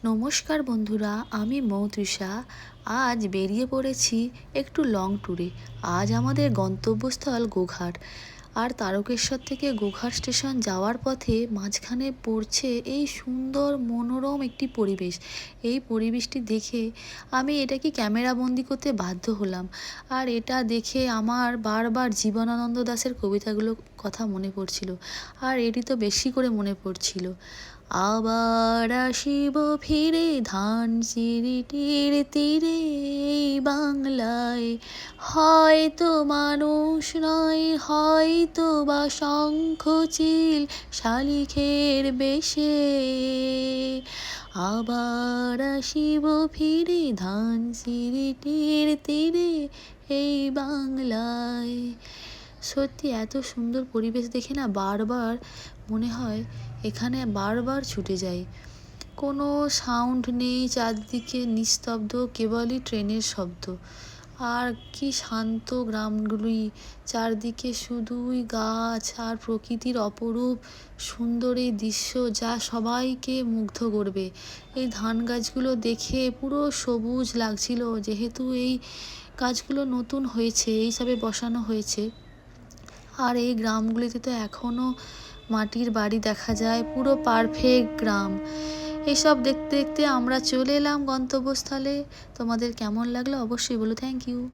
নমস্কার বন্ধুরা, আমি মৌতৃষা। আজ বেরিয়ে পড়েছি একটু লং ট্যুরে। আজ আমাদের গন্তব্যস্থল গোঘাট। আর তারকেশ্বর থেকে গোঘাট স্টেশন যাওয়ার পথে মাঝখানে পড়ছে এই সুন্দর মনোরম একটি পরিবেশ। এই পরিবেশটি দেখে আমি এটাকে ক্যামেরাবন্দি করতে বাধ্য হলাম। আর এটা দেখে আমার বারবার জীবনানন্দ দাশের কবিতাগুলো কথা মনে পড়ছিল। আর এটি তো বেশি করে মনে পড়ছিল, আবার আসিব ফিরে ধানসিঁড়িটির তীরে এই বাংলায়, হয়তো মানুষ নয়, হয়তো বা শঙ্খচিল শালিখের বেশে, আবার আসিব ফিরে ধানসিঁড়িটির তীরে এই বাংলায়। সত্যি এত সুন্দর পরিবেশ দেখে না বারবার মনে হয় এখানে বারবার ছুটে যাই। কোনো সাউন্ড নেই, চারদিকে নিস্তব্ধ, কেবলই ট্রেনের শব্দ। আর কি শান্ত গ্রামগুলি, চারদিকে শুধুই গাছ আর প্রকৃতির অপরূপ সুন্দর এই দৃশ্য, যা সবাইকে মুগ্ধ করবে। এই ধান গাছগুলো দেখে পুরো সবুজ লাগছিল, যেহেতু এই গাছগুলো নতুন হয়েছে, এইসবে বসানো হয়েছে। আর এই গ্রামগুলিতে তো এখনও মাটির বাড়ি দেখা যায়, পুরো পারফেক্ট গ্রাম। এসব দেখতে দেখতে আমরা চলে এলাম গন্তব্যস্থলে। তোমাদের কেমন লাগলো অবশ্যই বলো। Thank you.